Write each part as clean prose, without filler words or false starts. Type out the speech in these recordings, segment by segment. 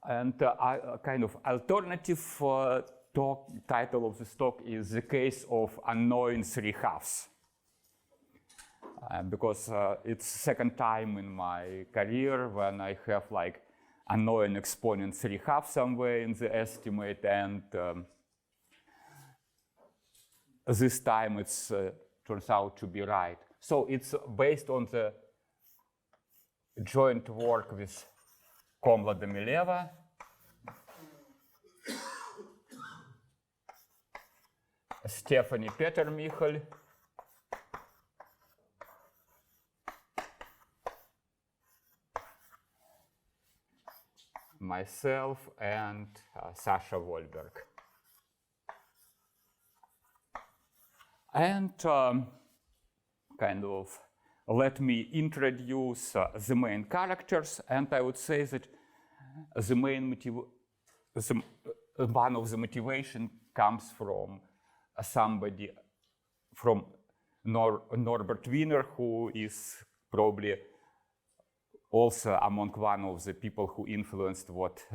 And kind of alternative title of this talk is the case of unknowing 3/2. Because it's the second time in my career when I have like unknowing exponent 3/2 somewhere in the estimate, and this time it turns out to be right. So it's based on the joint work with Komla-Demileva, Stephanie Peter-Michel, myself, and Sasha Wolberg. And kind of let me introduce the main characters, and I would say that the main one of the motivation comes from somebody, from Norbert Wiener, who is probably also among one of the people who influenced what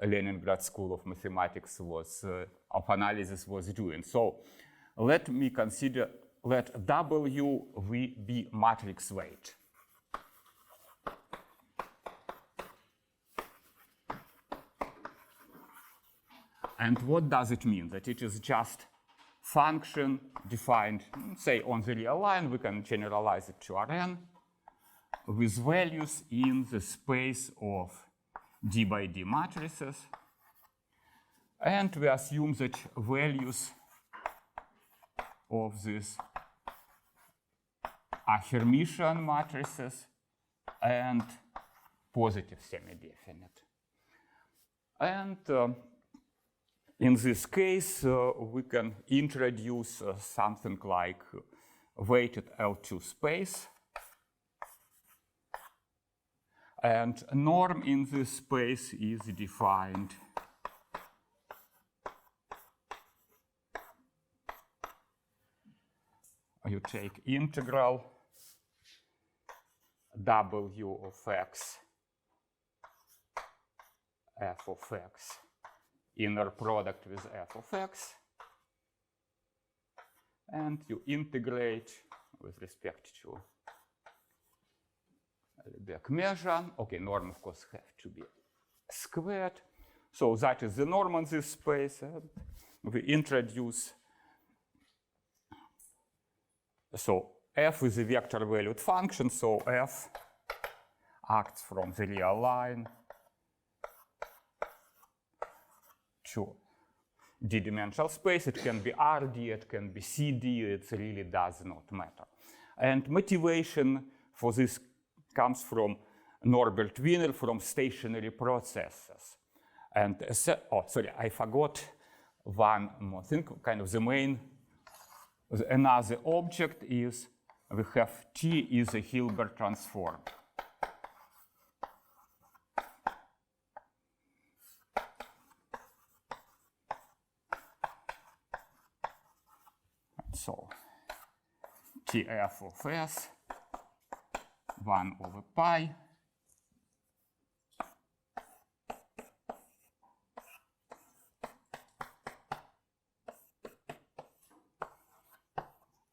Leningrad School of Mathematics of analysis was doing. So let me consider, let W be matrix weight. And what does it mean? That it is just function defined, say, on the real line. We can generalize it to Rn with values in the space of D by D matrices. And we assume that values of these are Hermitian matrices and positive semi-definite. And in this case, we can introduce something like weighted L2 space. And norm in this space is defined you take integral W of x f of x inner product with f of x, and you integrate with respect to Hilbert measure. Okay, norm of course have to be squared. So that is the norm on this space. And we introduce, so f is a vector valued function, so f acts from the real line to d-dimensional space. It can be Rd, it can be Cd, it really does not matter. And motivation for this comes from Norbert Wiener, from stationary processes. And, oh, sorry, I forgot one more thing, kind of the main, another object is, we have T is a Hilbert transform. So Tf of s 1 over pi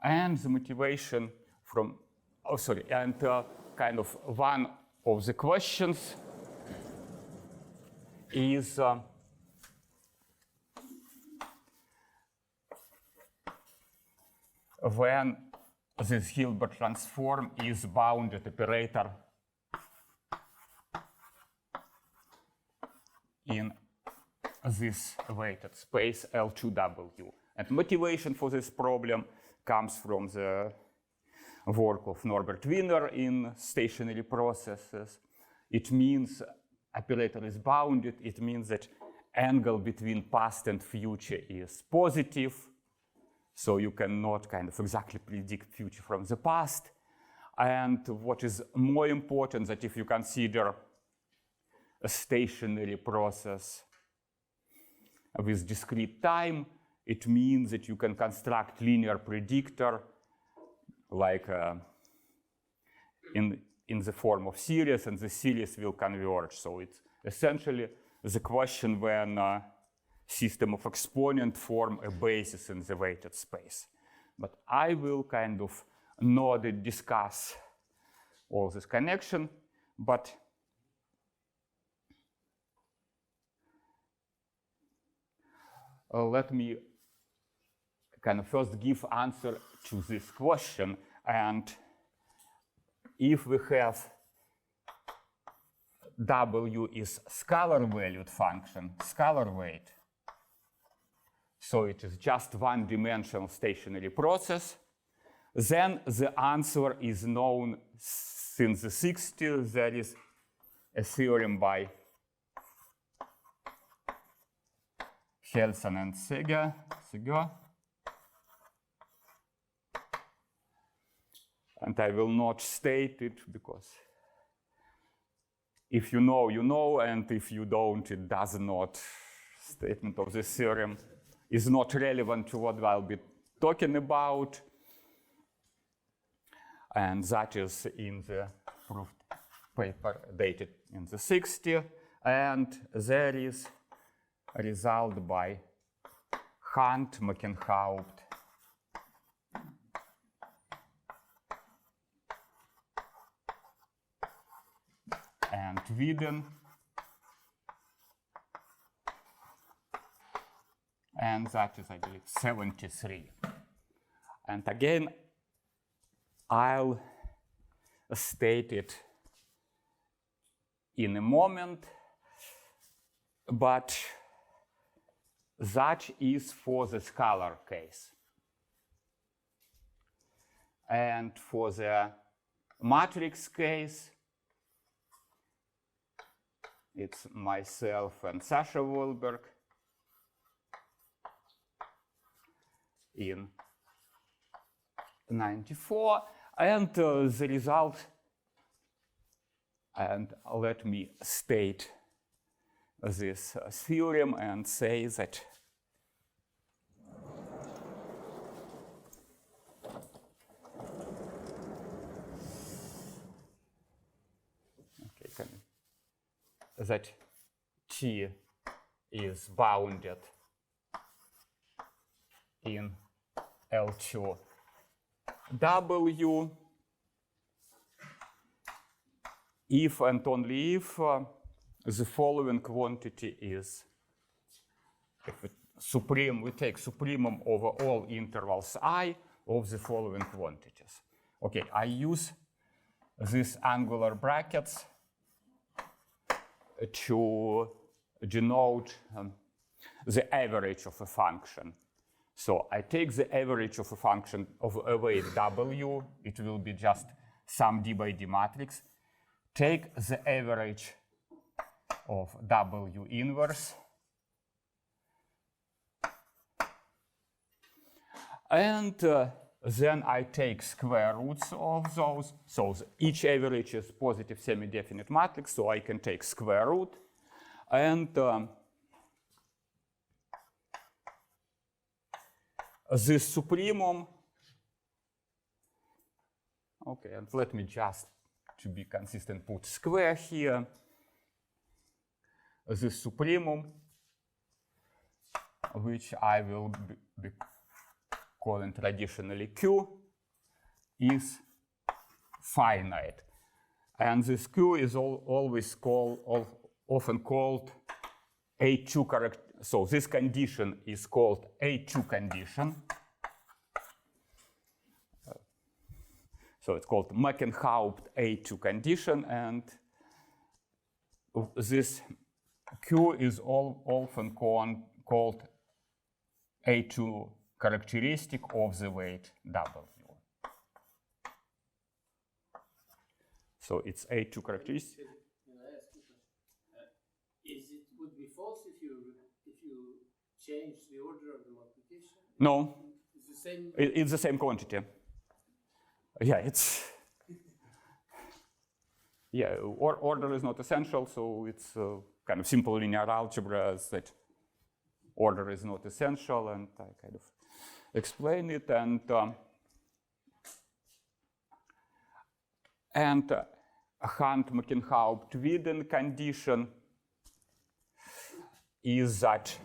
and the motivation from, oh sorry, and kind of one of the questions is when this Hilbert transform is bounded operator in this weighted space L2W. And motivation for this problem comes from the work of Norbert Wiener in stationary processes. It means operator is bounded. It means that angle between past and future is positive. So you cannot kind of exactly predict future from the past. And what is more important, that if you consider a stationary process with discrete time, it means that you can construct linear predictor like in the form of series, and the series will converge. So it's essentially the question when system of exponents form a basis in the weighted space. But I will kind of not discuss all this connection, but let me kind of first give answer to this question. And if we have W is scalar valued function, scalar weight, so it is just one-dimensional stationary process, then the answer is known since the 60s. There is a theorem by Hennenfent and Sergei. And I will not state it because if you know, you know, and if you don't, it does not. Statement of this theorem is not relevant to what I'll be talking about. And that is in the proof paper dated in the 60s. And there is a result by Hunt, Mackenhaupt, and Widen, and that is, I believe, 73. And again, I'll state it in a moment, but that is for the scalar case. And for the matrix case, it's myself and Sasha Wolberg in 94. And the result, and let me state this theorem and say that that T is bounded in L2 W if and only if the following quantity is, if it supreme, we take supremum over all intervals I of the following quantities. Okay, I use these angular brackets to denote the average of a function. So I take the average of a function of a weight W, it will be just some D by D matrix. Take the average of W inverse, and then I take square roots of those. So each average is positive semi-definite matrix, so I can take square root. And this supremum, okay, and let me just, to be consistent, put square here. This supremum, which I will be calling traditionally Q, is finite. And this Q is always often called A2 character. So this condition is called A2 condition. So it's called Mackenhaupt A2 condition, and this Q is often called A2 characteristic of the weight W. So it's A2 characteristic. Can I ask you a question? Would be false if you change the order of the multiplication? No. It's the same. It's the same quantity. Yeah, it's order is not essential, so it's kind of simple linear algebra that order is not essential, and I kind of explain it. And Hunt-Mackenhaupt-Widen condition is that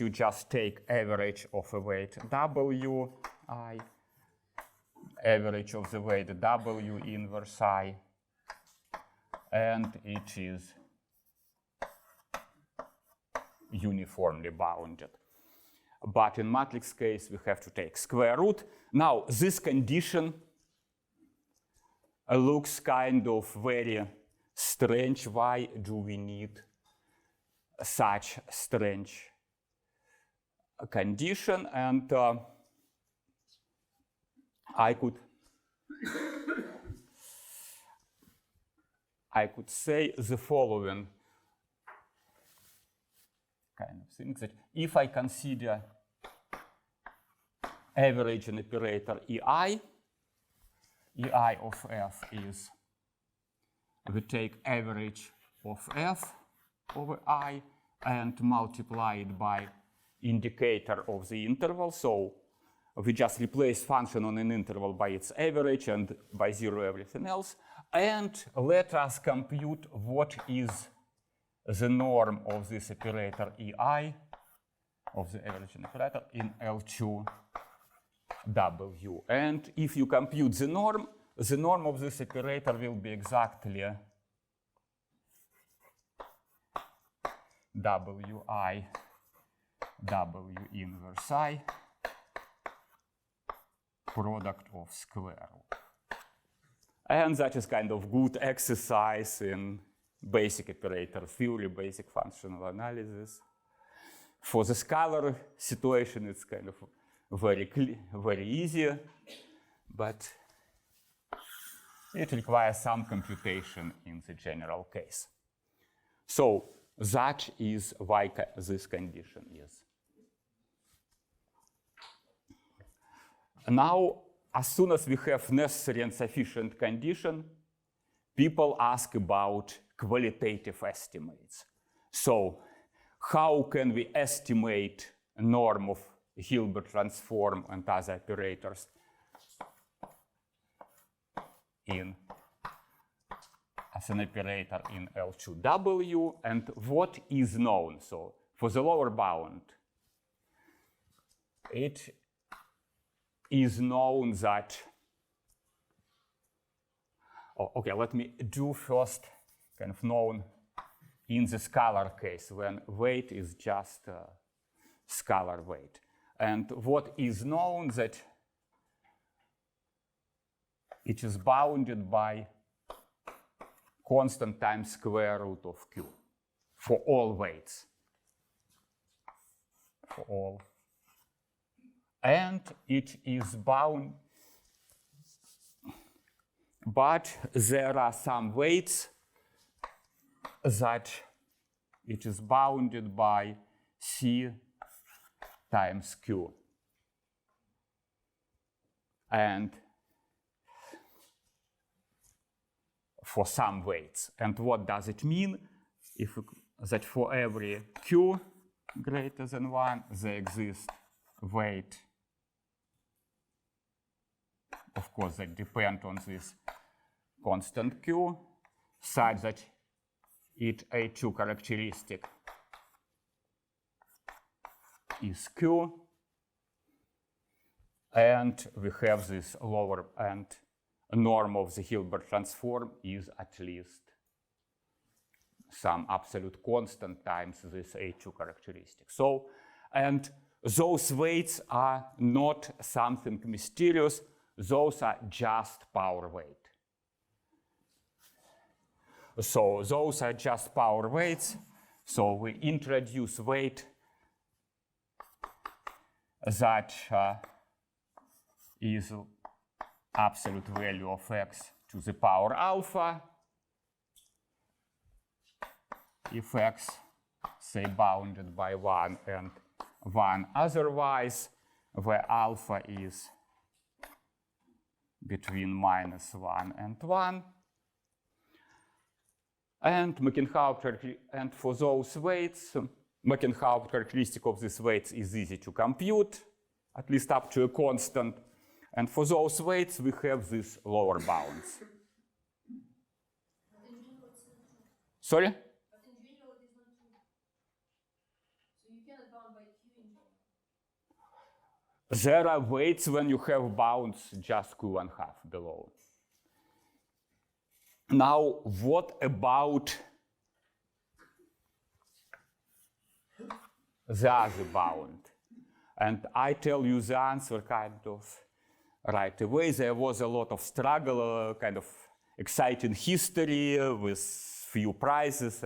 you just take average of a weight W I, average of the weight W inverse I, and it is uniformly bounded. But in matrix case, we have to take square root. Now, this condition looks kind of very strange. Why do we need such strange condition? And I could say the following kind of things, that if I consider averaging operator EI of f is, we take average of f over I and multiply it by indicator of the interval. So we just replace function on an interval by its average and by zero everything else. And let us compute what is the norm of this operator EI, of the averaging operator, in L2W. And if you compute the norm of this operator will be exactly WI, W inverse I, product of square root. And that is kind of good exercise in basic operator theory, basic functional analysis. For the scalar situation, it's kind of very easy, but it requires some computation in the general case. So that is why this condition is. Now, as soon as we have necessary and sufficient condition, people ask about qualitative estimates. So how can we estimate a norm of Hilbert transform and other operators as an operator in L2W, and what is known? So for the lower bound, it is known that, okay, let me do first kind of known in the scalar case when weight is just scalar weight. And what is known that it is bounded by constant times square root of Q for all weights. For all. And it is bound, but there are some weights that it is bounded by C times Q. And for some weights. And what does it mean? If we, that for every Q greater than 1, there exists weight, of course, that depend on this constant Q, such that its A2 characteristic is Q, and we have this lower and norm of the Hilbert transform is at least some absolute constant times this A2 characteristic. So, and those weights are not something mysterious, those are just power weight. So those are just power weights. So we introduce weight that is absolute value of x to the power alpha, if x, say, bounded by 1 and 1 otherwise, where alpha is between -1 and 1. And and for those weights, Mackenhaupt characteristic of these weights is easy to compute, at least up to a constant. And for those weights, we have these lower bounds. Sorry? cannot bound by Q in general. There are weights when you have bounds just Q1/2 below. Now, what about the other bound? And I tell you the answer kind of right away. There was a lot of struggle, kind of exciting history with few prizes,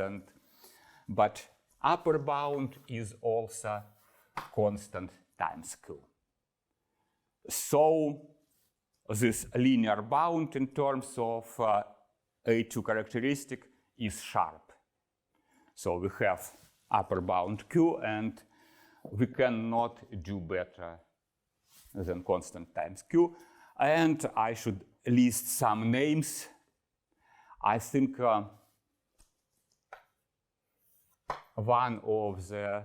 but upper bound is also constant times Q. So this linear bound in terms of A2 characteristic is sharp. So we have upper bound Q, and we cannot do better than constant times Q. And I should list some names. I think one of the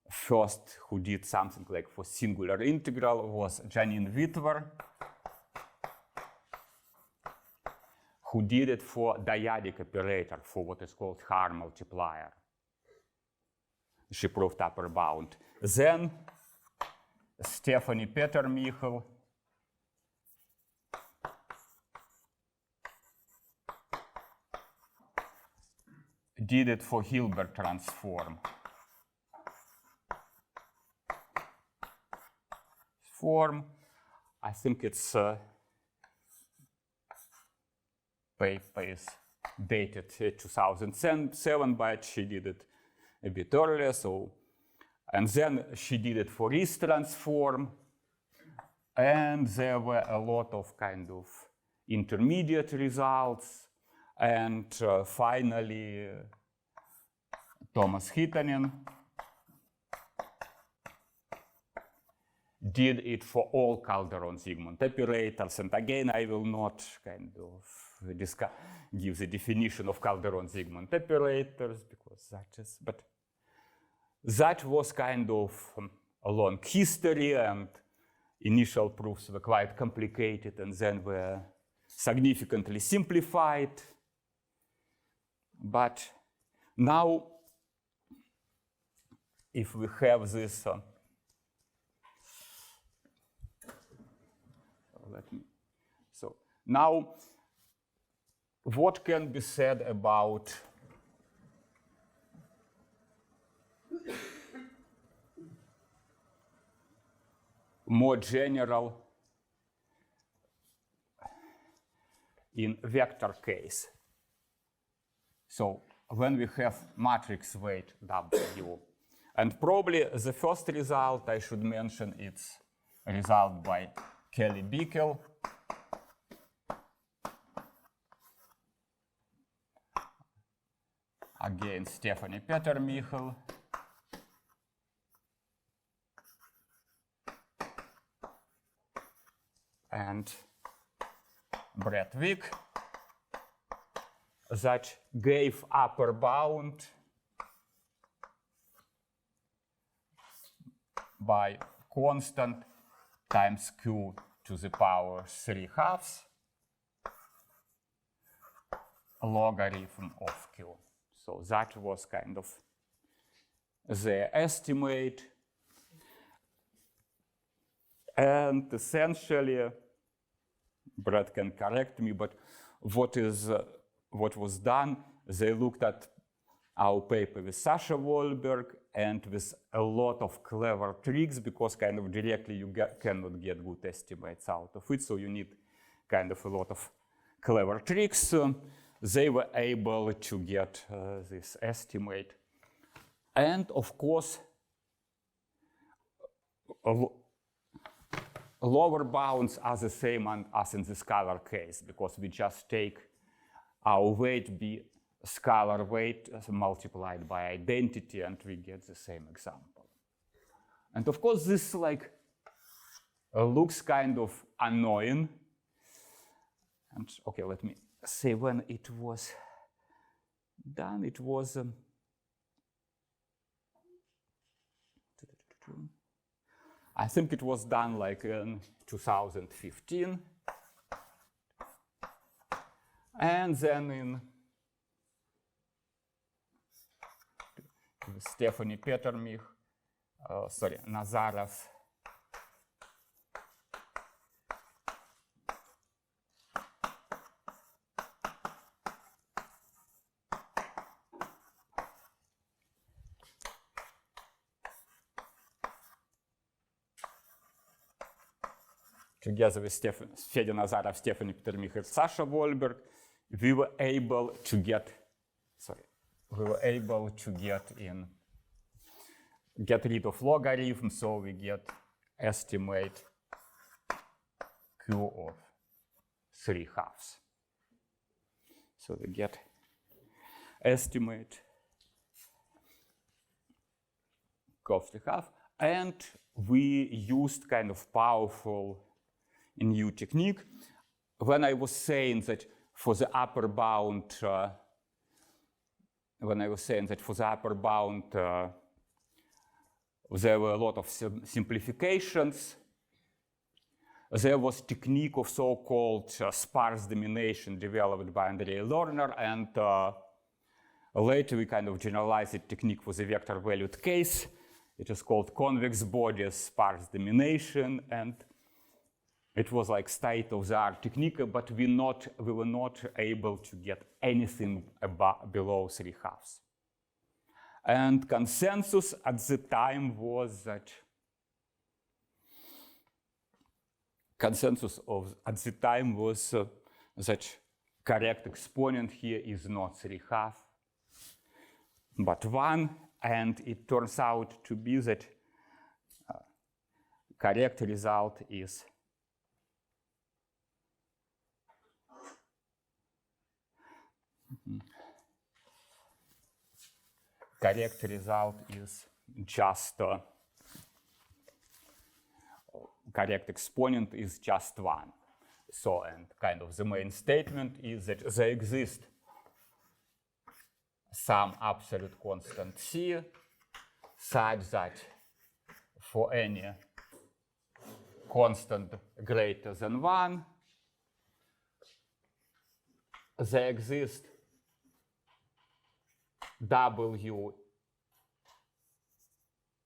first who did something like for singular integral was Janine Witwer, who did it for dyadic operator, for what is called Haar multiplier. She proved upper bound. Then Stephanie Petermichel did it for Hilbert transform. I think its paper is dated 2007, but she did it a bit earlier. So, and then she did it for Riesz transform, and there were a lot of kind of intermediate results. And finally, Thomas Hittanen did it for all Calderon-Zygmunt operators. And again, I will not kind of give the definition of Calderon-Zygmunt operators, because that is, but that was kind of a long history, and initial proofs were quite complicated and then were significantly simplified. But now, if we have this, so now, what can be said about more general in vector case? So when we have matrix weight W, and probably the first result I should mention, it's a result by Kelly Bickel. Again, Stephanie Petermichel. And Brett Wick, that gave upper bound by constant times Q to the power 3/2 logarithm of Q. So that was kind of the estimate. And essentially, Brett can correct me, but what was done, they looked at our paper with Sasha Wahlberg and with a lot of clever tricks, because kind of directly you cannot get good estimates out of it, so you need kind of a lot of clever tricks. They were able to get this estimate. And of course, lower bounds are the same as in the scalar case, because we just take our weight be scalar weight multiplied by identity, and we get the same example. And of course, this like looks kind of annoying. And okay, let me say when it was done. It was I think it was done like in 2015, and then in Stephanie Petermich, Nazarov. Together with Fedor Nazarov, Stephanie Petermich, and Sasha Wolberg, we were able to get rid of logarithm, so we get estimate Q of 3/2. So we get estimate Q of 3/2, and we used kind of powerful new technique. When I was saying that for the upper bound, there were a lot of simplifications. There was technique of so-called sparse domination developed by Andrei Lerner, and later we kind of generalized the technique for the vector valued case. It is called convex bodies sparse domination, and it was like state-of-the-art technique, but we were not able to get anything below 3/2. And consensus at the time was that correct exponent here is not 3/2, but 1, and it turns out to be that correct result is just correct exponent is just 1. So, and kind of the main statement is that there exists some absolute constant C such that for any constant greater than 1, there exists W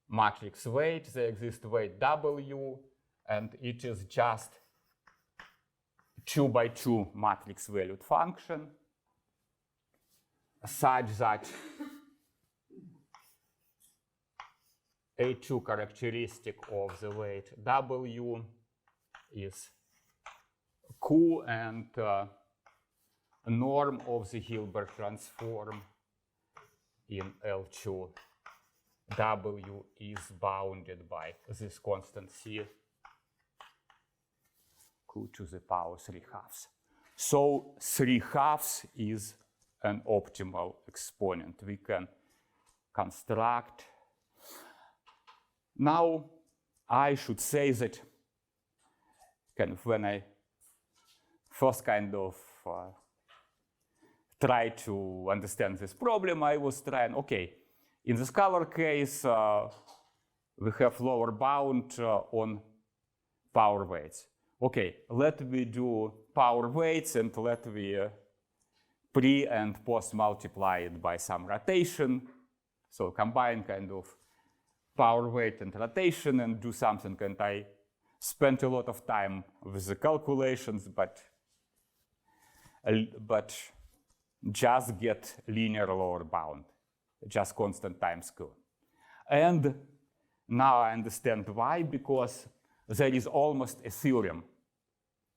matrix weight, there exists weight W, and it is just 2 by 2 matrix valued function such that A2 characteristic of the weight W is Q, and norm of the Hilbert transform in L2 W is bounded by this constant C, Q to the power 3/2. So 3/2 is an optimal exponent. We can construct. Now, I should say that kind of when I first kind of try to understand this problem, I was trying, okay, in the scalar case, we have lower bound on power weights. Okay, let me do power weights and let me pre and post multiply it by some rotation. So combine kind of power weight and rotation and do something. And I spent a lot of time with the calculations, but just get linear lower bound, just constant times Q. And now I understand why, because there is almost a theorem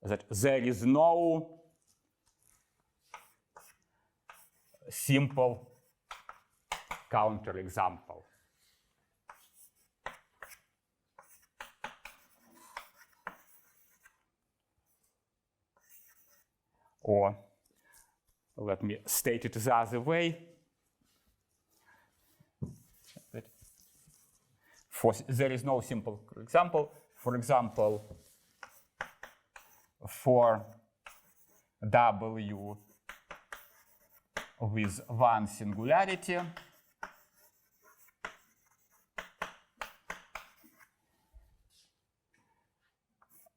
that there is no simple counterexample. Or let me state it the other way. There is no simple example. For example, for W with one singularity,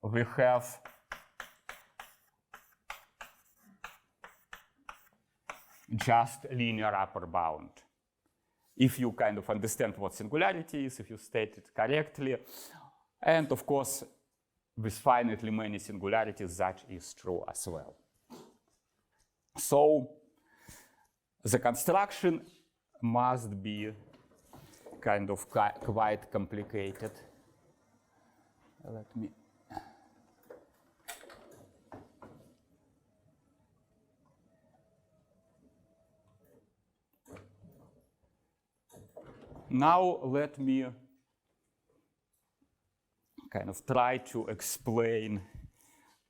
we have just linear upper bound. if you kind of understand what singularity is, if you state it correctly. And of course, with finitely many singularities, that is true as well. So the construction must be kind of quite complicated. Let me. Now let me kind of try to explain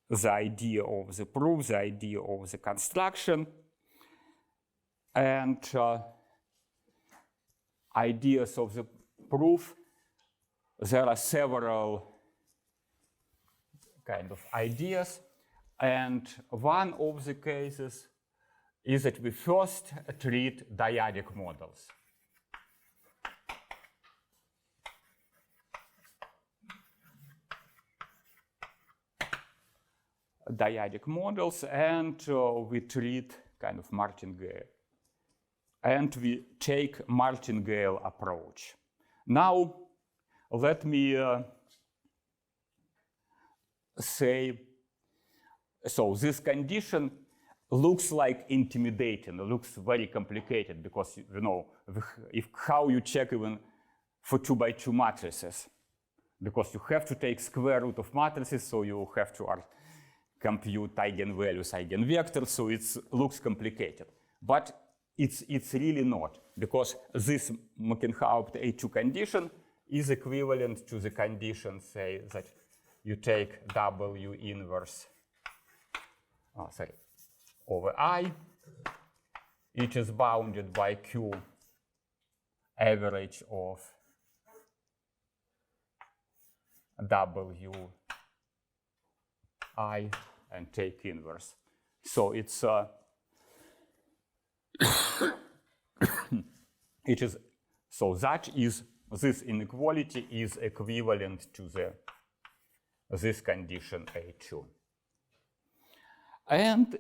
the idea of the proof, the idea of the construction, and ideas of the proof. There are several kind of ideas, and one of the cases is that we first treat dyadic models. Dyadic models, and we treat kind of martingale. And we take martingale approach. Now, let me say, so this condition looks like intimidating, looks very complicated, because you know, how you check even for 2 by 2 matrices, because you have to take square root of matrices, so you have to compute eigenvalues, eigenvectors, so it looks complicated. But it's really not, because this Mackenhaupt A2 condition is equivalent to the condition, say, that you take W inverse over I. It is bounded by Q average of W I and take inverse. So it's it is, so that is, this inequality is equivalent to this condition A2. And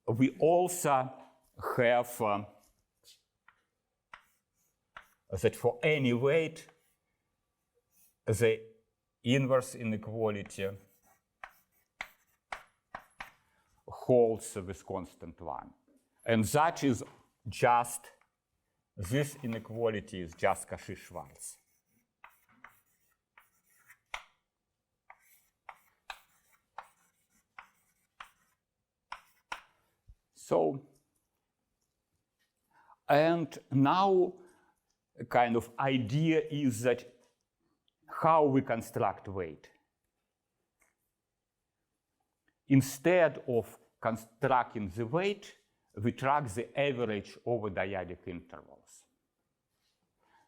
we also have that for any weight, the inverse inequality holds with constant 1. And that is just, this inequality is just Cauchy-Schwarz. So, and now a kind of idea is that how we construct weight. Instead of constructing the weight, we track the average over dyadic intervals.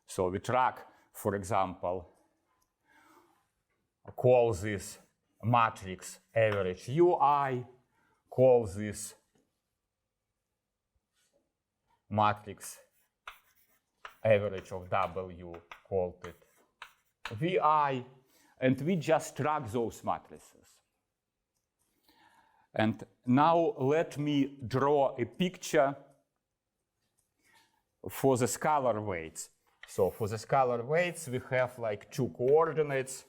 So we track, for example, call this matrix average UI, call this matrix average of W, called it VI, and we just track those matrices. And now let me draw a picture for the scalar weights. So for the scalar weights, we have like 2 coordinates,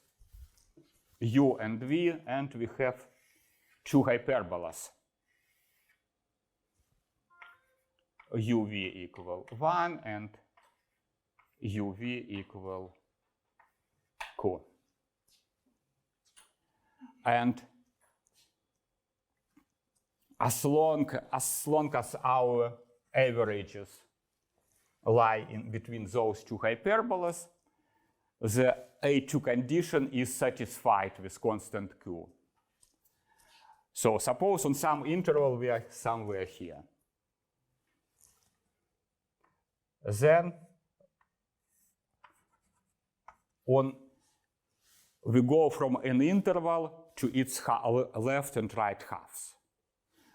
U and V, and we have 2 hyperbolas. UV equal 1 and UV equal Q. And as long as our averages lie in between those 2 hyperbolas, the A2 condition is satisfied with constant Q. So suppose on some interval we are somewhere here. Then we go from an interval to its left and right halves.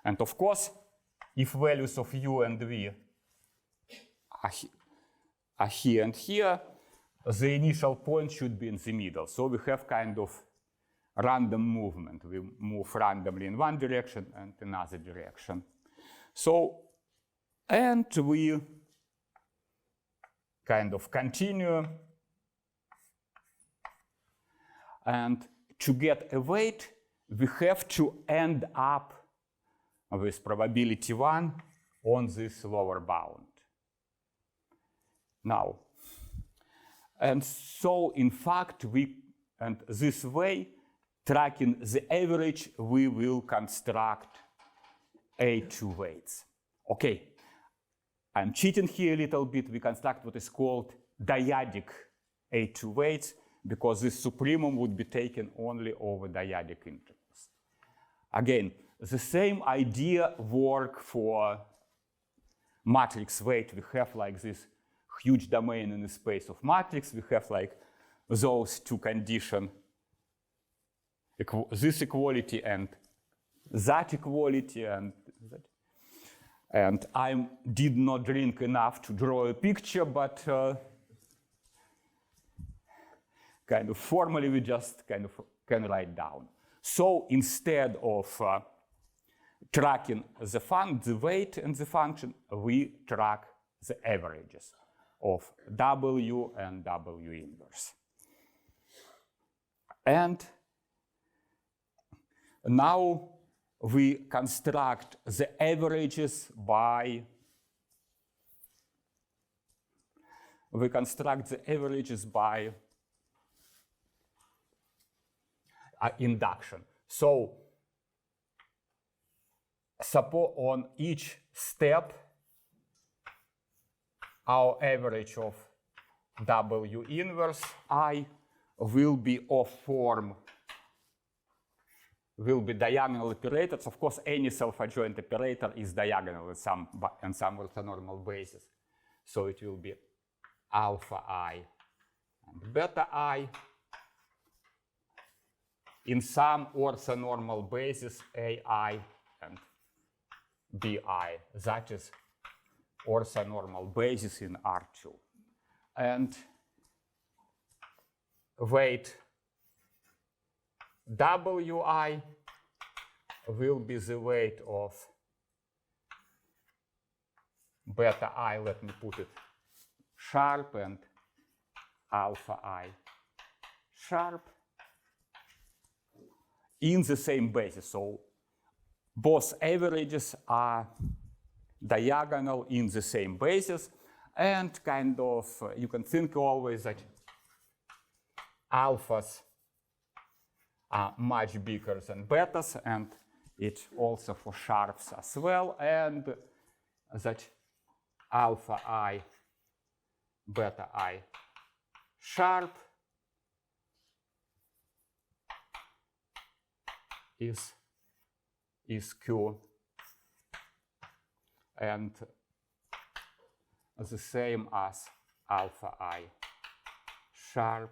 And of course, if values of U and V are here and here, the initial point should be in the middle. So we have kind of random movement. We move randomly in one direction and another direction. So, and we kind of continue. And to get a weight, we have to end up with probability 1 on this lower bound. Now, and so in fact, and this way, tracking the average, we will construct A2 weights. Okay, I'm cheating here a little bit. We construct what is called dyadic A2 weights, because this supremum would be taken only over dyadic integrals. Again, the same idea work for matrix weight. We have like this huge domain in the space of matrix. We have like those two conditions, this equality and that equality, and I did not drink enough to draw a picture, but kind of formally we just kind of can write down. So instead of tracking the weight and the function, we track the averages of W and W inverse. And now we construct the averages by induction. So suppose on each step our average of W inverse I will be of form, will be diagonal operators. Of course, any self-adjoint operator is diagonal on some orthonormal basis. So it will be alpha I and beta I in some orthonormal basis AI and BI. That is orthonormal basis in R2. And weight WI will be the weight of beta I, let me put it sharp, and alpha I sharp in the same basis. So both averages are diagonal in the same basis, and kind of you can think always that alphas are much bigger than betas, and it's also for sharps as well, and that alpha I, beta I sharp is Q, and the same as alpha I sharp,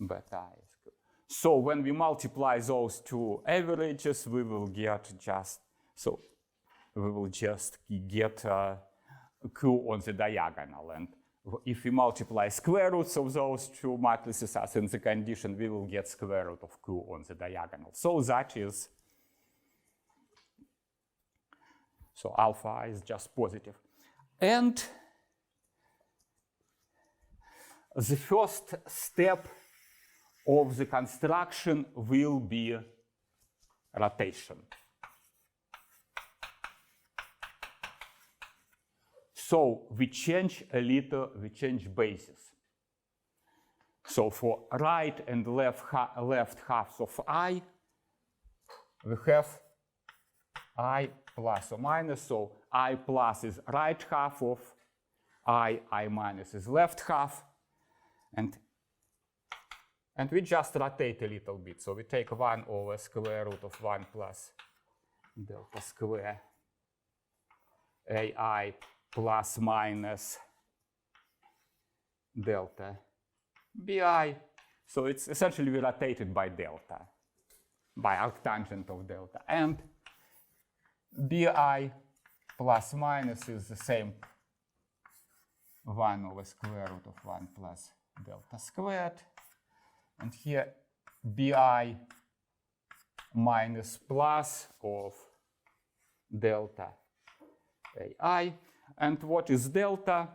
beta I is Q. So when we multiply those two averages, we will get just, so we will just get Q on the diagonal. And if we multiply square roots of those two matrices as in the condition, we will get square root of Q on the diagonal. So that is, so alpha I is just positive. And the first step of the construction will be rotation. So we change a little, we change basis. So for right and left halves of I, we have I plus or minus. So I plus is right half of I minus is left half. And we just rotate a little bit. So we take 1 over square root of 1 plus delta square AI plus minus delta BI. So it's essentially we rotated by delta, by arctangent of delta. And BI plus minus is the same 1 over square root of 1 plus delta squared. And here BI minus plus of delta AI. And what is delta?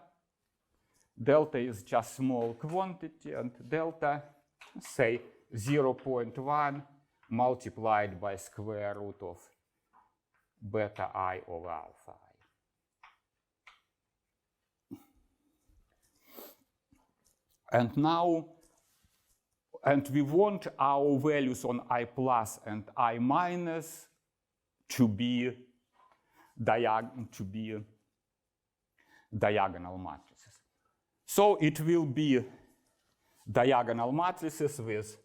delta is just small quantity, and delta, say, 0.1 multiplied by square root of beta I over alpha I. And now, and we want our values on I plus and I minus to be diagonal matrices. So it will be diagonal matrices with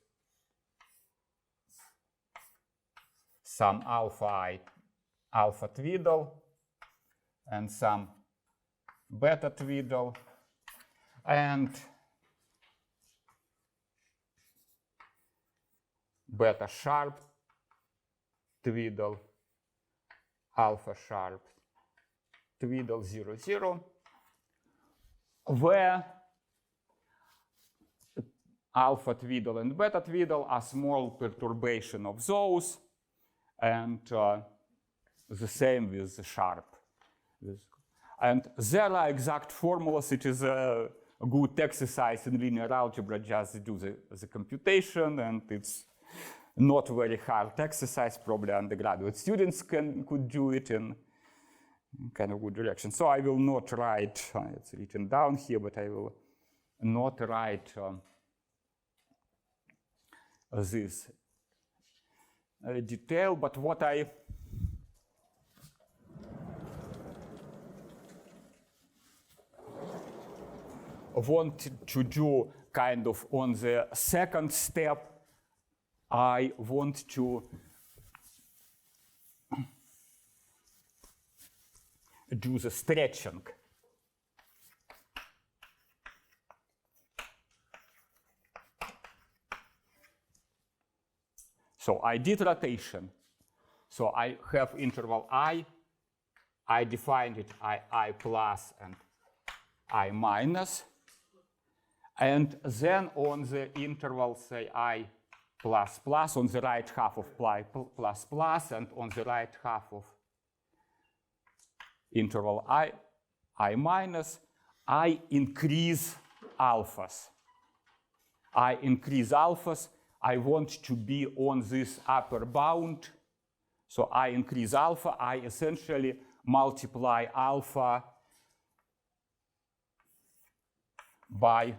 some alpha twiddle and some beta twiddle and beta sharp twiddle, alpha sharp twiddle 0, 0, where alpha twiddle and beta twiddle are small perturbation of those, and the same with the sharp. And there are exact formulas. It is a good exercise in linear algebra, just do the computation, and it's not very hard exercise. Probably undergraduate students could do it in kind of good direction. So I will not write, it's written down here, but I will not write this detail. But what I want to do kind of on the second step, I want to do the stretching. So I did rotation. So I have interval I defined it I plus and I minus. And then on the interval, say I plus plus, on the right half of plus plus, and on the right half of interval I minus, I increase alphas. I increase alphas. I want to be on this upper bound. So I increase alpha. I essentially multiply alpha by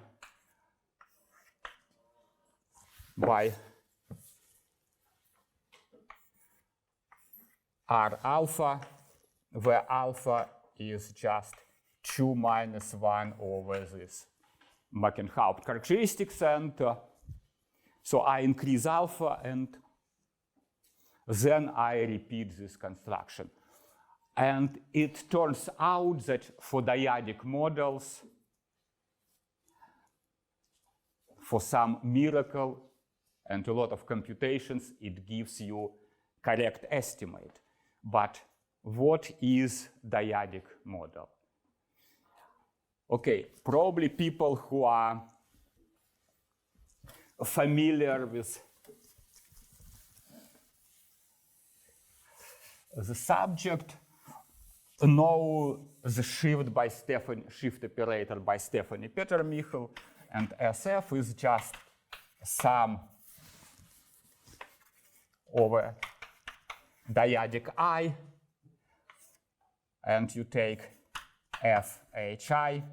R alpha, where alpha is just 2 minus 1 over this Markenhaupt characteristics. And so I increase alpha, and then I repeat this construction. And it turns out that for dyadic models, for some miracle and a lot of computations, it gives you correct estimate. But what is dyadic model? Okay, probably people who are familiar with the subject know the shift operator by Stephanie Peter-Michel, and SF is just sum over dyadic I, and you take FHI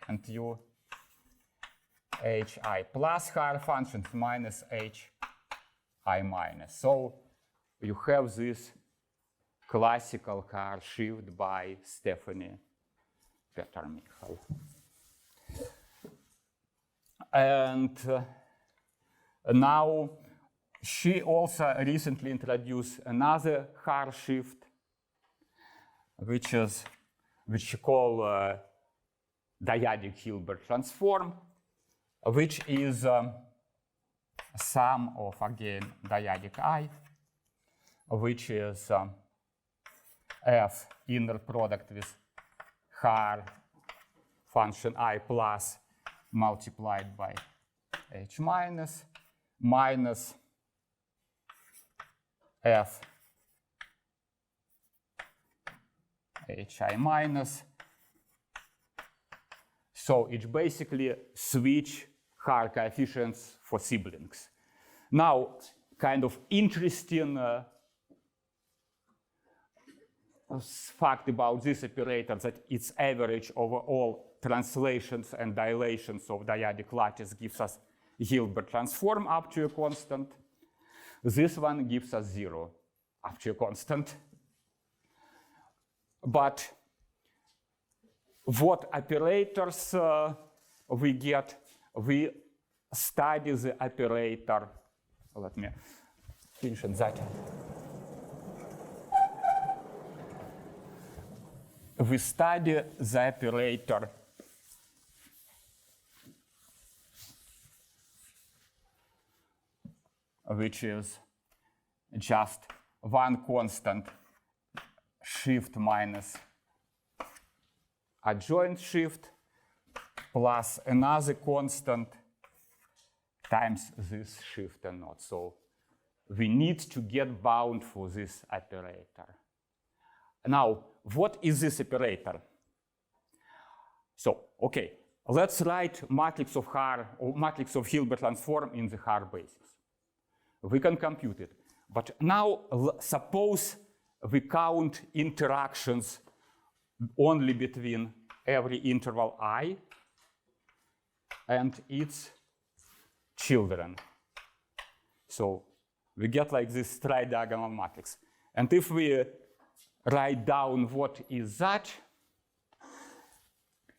and you HI plus higher functions minus HI minus. So you have this classical hard shift by Stephanie Peter-Michel. And now she also recently introduced another hard shift, which she call dyadic Hilbert transform, which is sum of, again, dyadic I, which is F inner product with higher function I plus multiplied by H minus minus F HI minus So it basically switch Haar coefficients for siblings. Now, kind of interesting fact about this operator that its average over all translations and dilations of dyadic lattice gives us Hilbert transform up to a constant. This one gives us 0 up to a constant. But what operators we get? We study the operator. Let me finish that. We study the operator which is just one constant shift minus adjoint shift plus another constant times this shift and not. So we need to get bound for this operator. Now, what is this operator? So, okay, let's write matrix of Haar or matrix of Hilbert transform in the Haar basis. We can compute it. But now suppose we count interactions only between every interval I and its children. So we get like this tri-diagonal matrix. And if we write down what is that,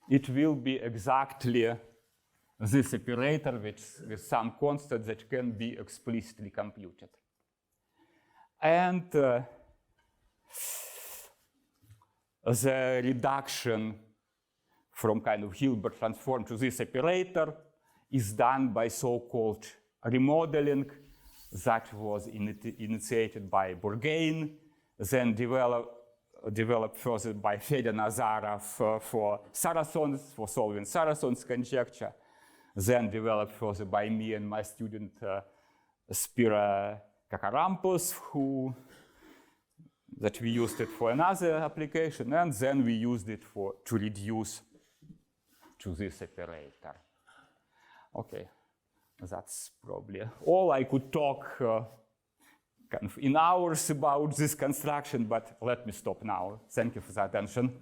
it will be exactly this operator with some constant that can be explicitly computed. And the reduction from kind of Hilbert transform to this operator is done by so-called remodeling that was initiated by Bourgain, then developed further by Fedor Nazarov for Sarasons, for solving Sarason's conjecture, then developed further by me and my student Spira Kakarampos, that we used it for another application, and then we used it to reduce to this operator. Okay, that's probably all I could talk kind of in hours about this construction, but let me stop now. Thank you for the attention.